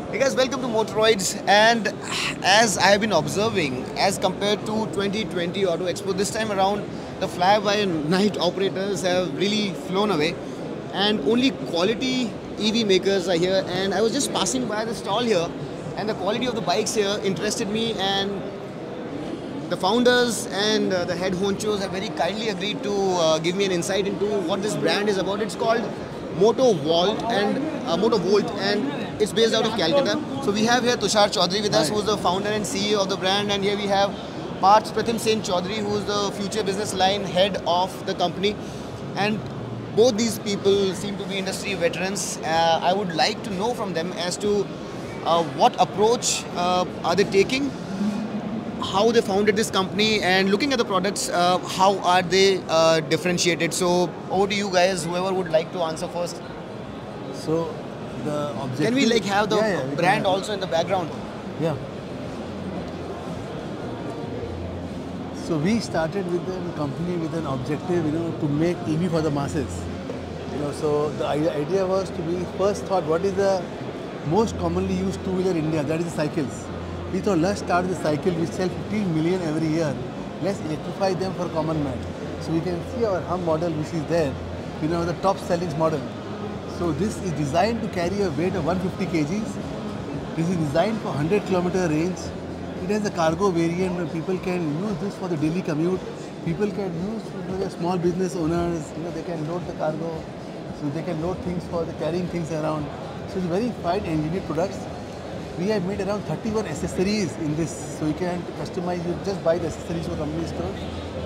Hey guys, welcome to Motoroids. And as I have been observing, as compared to 2020 Auto Expo, this time around the fly-by-night operators have really flown away, and only quality EV makers are here. And I was just passing by the stall here, and the quality of the bikes here interested me. And the founders and the head honchos have very kindly agreed to give me an insight into what this brand is about. It's called Motovolt, and it's based out of Calcutta. So we have here Tushar Chaudhary with us, who's the founder and CEO of the brand, and here we have Parth Sen Chaudhary, who's the future business line head of the company. And both these people seem to be industry veterans. I would like to know from them as to what approach are they taking, how they founded this company, and looking at the products, how are they differentiated. So over to you guys, whoever would like to answer first. So the objective. Can we like have the we brand also in the background? Yeah. So we started with the company with an objective, to make EV for the masses. So the idea was to be first thought, what is the most commonly used two-wheeler in India? That is the cycles. We thought, let's start the cycle. We sell 15 million every year. Let's electrify them for common man. So we can see our hum model, which is there, the top selling model. So this is designed to carry a weight of 150 kgs. This is designed for 100 kilometer range. It has a cargo variant where people can use this for the daily commute. People can use, the small business owners, they can load the cargo. So they can load things for the carrying things around. So it's very fine engineered products. We have made around 31 accessories in this, so you can customize. You just buy the accessories for company store.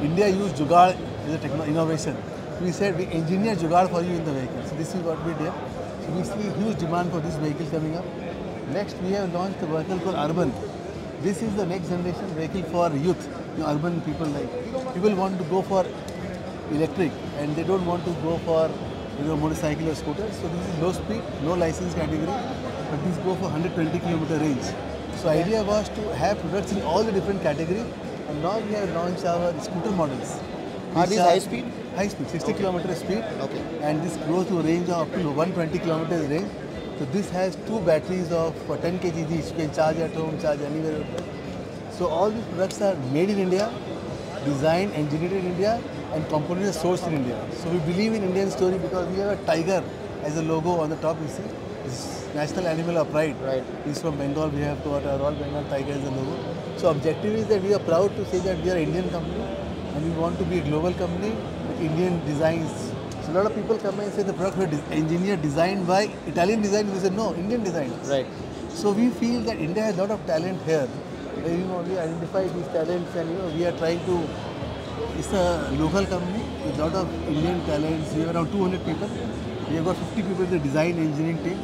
India used Jugaad as a innovation. We said we engineer Jugaad for you in the vehicle. So this is what we did. So we see huge demand for this vehicle coming up. Next, we have launched a vehicle called Urban. This is the next generation vehicle for youth. Urban people people want to go for electric and they don't want to go for motorcycle or scooter. So this is low speed, no license category. But these go for 120 kilometer range. So idea was to have products in all the different categories, and now we have launched our scooter models. Are these high speed? High speed, 60 kilometer speed. Okay. And this grows to a range of up to 120 kilometers range. So this has two batteries of 10 kg each. You can charge at home, charge anywhere. So all these products are made in India, designed, engineered in India, and components are sourced in India. So we believe in Indian story because we have a tiger as a logo on the top, you see. It's national animal of pride. Right. He's from Bengal. We have got our Royal Bengal tiger as a logo. So objective is that we are proud to say that we are an Indian company and we want to be a global company with Indian designs. So a lot of people come and say the product was engineered, designed by Italian design. We said no, Indian design. Right. So we feel that India has a lot of talent here. We identify these talents and we are trying to. It's a local company with a lot of Indian talents. We have around 200 people. We have got 50 people in the design engineering team.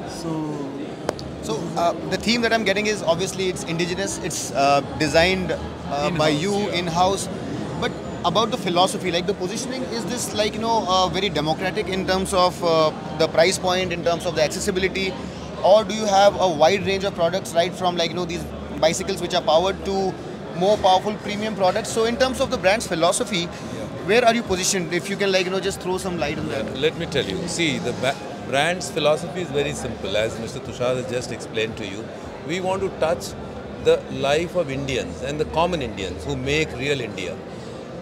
So the theme that I'm getting is obviously it's indigenous. It's designed by you in-house. But about the philosophy, like the positioning, is this very democratic in terms of the price point, in terms of the accessibility, or do you have a wide range of products right from these bicycles which are powered to more powerful premium products? So in terms of the brand's philosophy, where are you positioned? If you can just throw some light on that. Let me tell you. See, the brand's philosophy is very simple. As Mr. Tushar has just explained to you, we want to touch the life of Indians and the common Indians who make real India.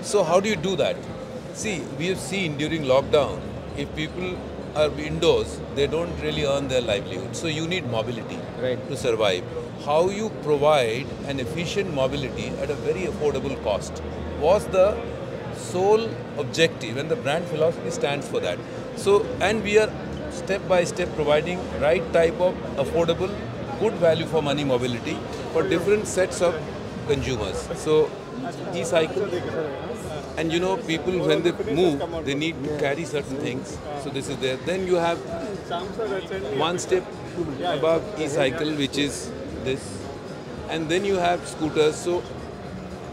So how do you do that? See, we have seen during lockdown, if people are indoors, they don't really earn their livelihood. So you need mobility to survive. How you provide an efficient mobility at a very affordable cost was the sole objective, and the brand philosophy stands for that. So, and we are step by step providing right type of affordable, good value for money mobility for different sets of consumers. So, e-cycle, and people when they move, they need to carry certain things. So this is there. Then you have one step above e-cycle, which is this, and then you have scooters. So,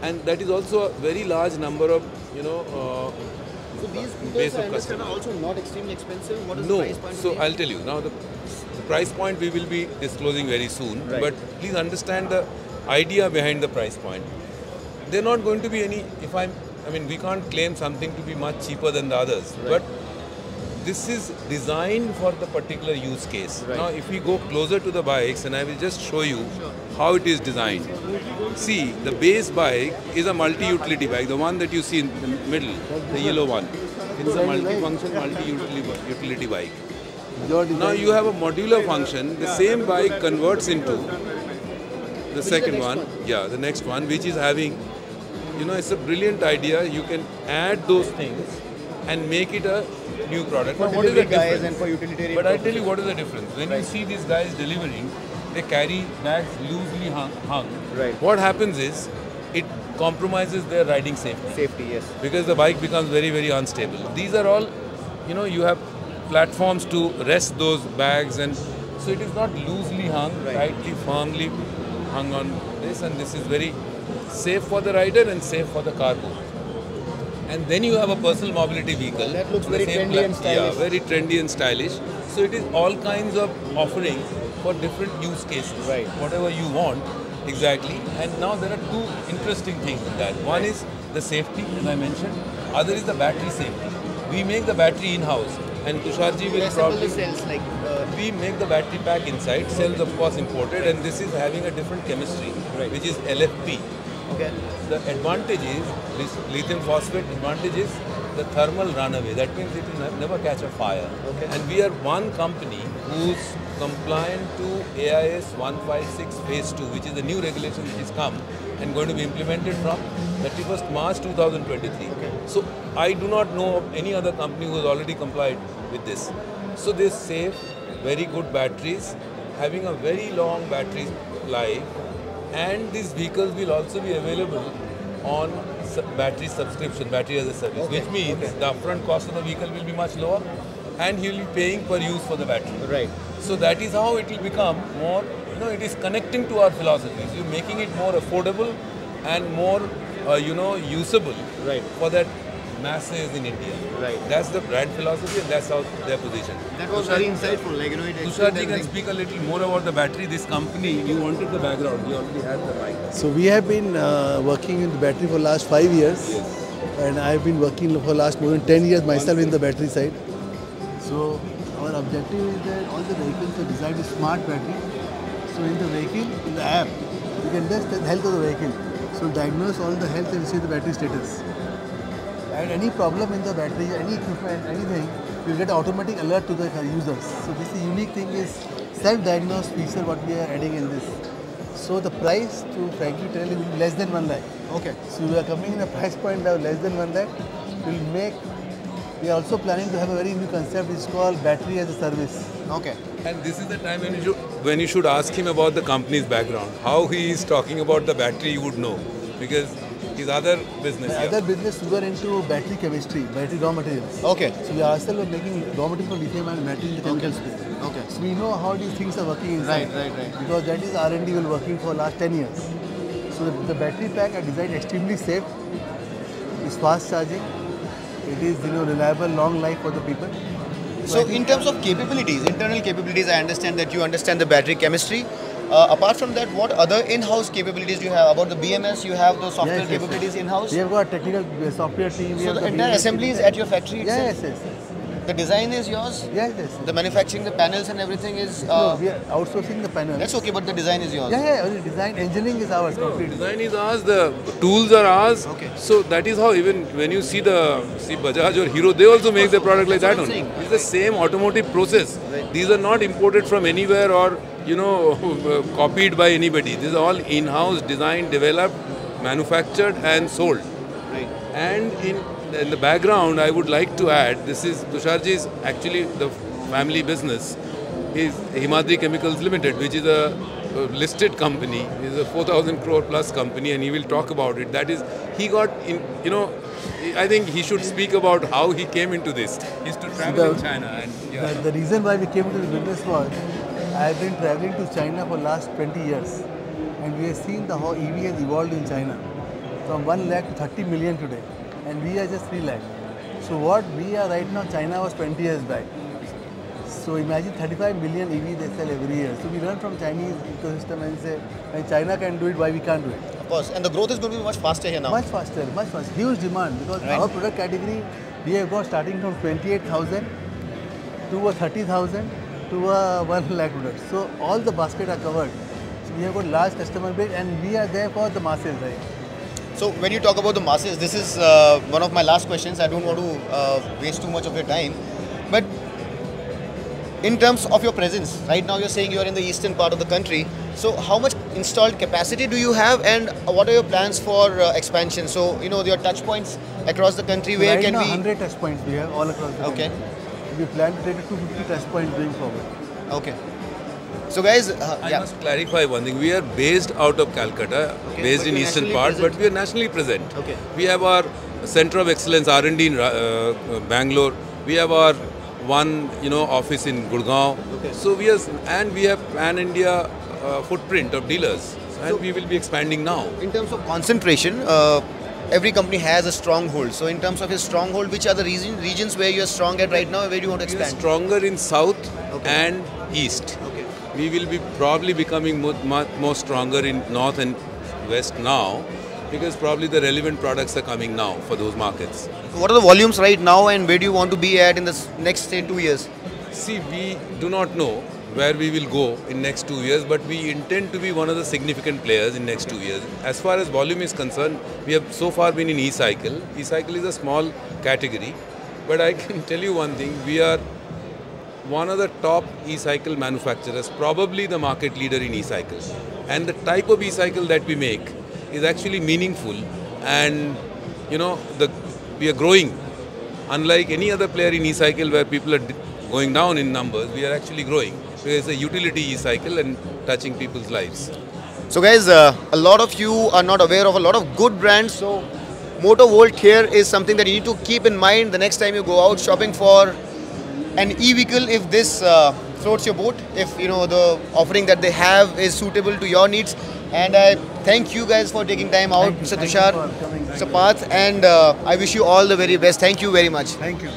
and that is also a very large number of So these scooters I understand are also not extremely expensive. What is the price point? So I'll tell you now. The price point we will be disclosing very soon. Right. But please understand the idea behind the price point. They're not going to be any. I mean, we can't claim something to be much cheaper than the others. Right. But this is designed for the particular use case. Right. Now, if we go closer to the bikes, and I will just show you how it is designed. See, the base bike is a multi-utility bike, the one that you see in the middle, the yellow one. It's a multi-function, multi-utility bike. Now you have a modular function. The same bike converts into the second one, yeah, the next one, which is having, you know, it's a brilliant idea. You can add those things and make it a new product. For now, what is the guys difference? and for utilitarian But I purposes. tell you what is the difference. When you see these guys delivering, they carry bags loosely hung. Right. What happens is, it compromises their riding safety. Safety, yes. Because the bike becomes very, very unstable. These are all, you know, you have platforms to rest those bags, and so it is not loosely hung, tightly, firmly hung on this, and this is very safe for the rider and safe for the cargo. And then you have a personal mobility vehicle. That looks on the very same trendy and stylish. Yeah, very trendy and stylish. So it is all kinds of offering for different use cases. Right. Whatever you want, exactly. And now there are two interesting things in that. One is the safety, as I mentioned. Other is the battery safety. We make the battery in-house. And Tusharji will probably... cells like... We make the battery pack inside, cells of course imported, and this is having a different chemistry, which is LFP. Okay. The advantage is, this lithium phosphate advantage is the thermal runaway. That means it will never catch a fire. Okay. And we are one company who's compliant to AIS 156 phase 2, which is the new regulation which has come and going to be implemented from 31st March 2023. Okay. So I do not know of any other company who has already complied with this. So they save very good batteries, having a very long battery life, and these vehicles will also be available on battery subscription, battery as a service, which means the upfront cost of the vehicle will be much lower, and he will be paying per use for the battery. Right. So that is how it will become more, you know, it is connecting to our philosophies. You're making it more affordable and more, you know, usable for that masses in India. Right. That's the brand philosophy, and that's how they're positioned. That was very insightful. Like, you know, Tusharji can speak a little more about the battery. This company, you wanted the background, you already had the mic. So we have been working in the battery for the last 5 years, and I have been working for the last more than 10 years myself in the battery side. So our objective is that all the vehicles are designed with smart battery. So in the vehicle, in the app, you can just tell the health of the vehicle. So diagnose all the health and see the battery status. And any problem in the battery, any equipment, anything, you get an automatic alert to the users. So this is unique thing is self-diagnosed feature what we are adding in this. So the price, to frankly tell you, will be less than 1 lakh. Okay. So we are coming in a price point of less than 1 lakh. We are also planning to have a very new concept. It's called battery as a service. Okay. And this is the time when you should ask him about the company's background. How he is talking about the battery, you would know, because his other business. Other business, we are into battery chemistry, battery raw materials. Okay. So we ourselves are making raw material for lithium and battery in the chemical space. Okay. So we know how these things are working inside. Right. Because that is R&D will working for last 10 years. So the battery pack are designed extremely safe. It's fast charging. It is, you know, reliable, long life for the people. So in terms of capabilities, internal capabilities, I understand that you understand the battery chemistry. Apart from that, what other in-house capabilities do you have? About the BMS, you have the software capabilities in-house? We have got a technical software team. So the entire assembly is at your factory itself? Yes. The design is yours? Yes. The manufacturing, the panels and everything is... no, we are outsourcing the panels. That's okay, but the design is yours? The design, engineering is ours. Complete. Design is ours, the tools are ours. Okay. So that is how even when you see Bajaj or Hero, they also make their product like that only. It's the same automotive process. Right. These are not imported from anywhere or, you know, copied by anybody. These are all in-house, designed, developed, manufactured and sold. Right. And in the background, I would like to add, this is Tusharji's actually the family business is Himadri Chemicals Limited, which is a listed company. It's a 4,000 crore plus company, and he will talk about it. That is, he got in, you know, I think he should speak about how he came into this. He used to travel in China. And the reason why we came into the business was, I have been traveling to China for last 20 years, and we have seen the how EV has evolved in China from 1 lakh to 30 million today, and we are just 3 lakh. So what we are right now, China was 20 years back. So imagine 35 million EV they sell every year. So we learn from Chinese ecosystem and say, when China can do it, why we can't do it? Of course, and the growth is going to be much faster here now. Much faster. Huge demand, because our product category, we have got starting from 28,000 to a 30,000 to a 1 lakh products. So all the basket are covered. So we have got large customer base and we are there for the masses, right? So when you talk about the masses, this is one of my last questions. I don't want to waste too much of your time. But in terms of your presence, right now you're saying you're in the eastern part of the country. So how much installed capacity do you have and what are your plans for expansion? So, you know, your touch points across the country, where right can now, we... 100 touch points we have all across the country. We plan to take it to 250 touch points going forward. Okay. So guys, I must clarify one thing. We are based out of Calcutta, based in eastern part, but we are nationally present. Okay. We have our Center of Excellence R&D in Bangalore. We have our one, office in Gurgaon. Okay. So we have pan-India footprint of dealers, and we will be expanding now. In terms of concentration, every company has a stronghold. So in terms of your stronghold, which are the regions where you are strong at right now, and where do you want to We are expand? stronger in south and east. Okay. We will be probably becoming more stronger in north and west now, because probably the relevant products are coming now for those markets. So what are the volumes right now, and where do you want to be at in the next, say, 2 years? See, we do not know where we will go in next 2 years, but we intend to be one of the significant players in next 2 years. As far as volume is concerned, we have so far been in e-cycle. E-cycle is a small category, but I can tell you one thing, we are one of the top e-cycle manufacturers, probably the market leader in e-cycle. And the type of e-cycle that we make is actually meaningful, and we are growing. Unlike any other player in e-cycle where people are going down in numbers, we are actually growing. Because it's a utility e-cycle and touching people's lives. So guys, a lot of you are not aware of a lot of good brands. So Motovolt here is something that you need to keep in mind the next time you go out shopping for an e-vehicle. If this floats your boat, if the offering that they have is suitable to your needs. And I thank you guys for taking time out, Mr. Tushar, Mr. Parth, and I wish you all the very best. Thank you very much. Thank you.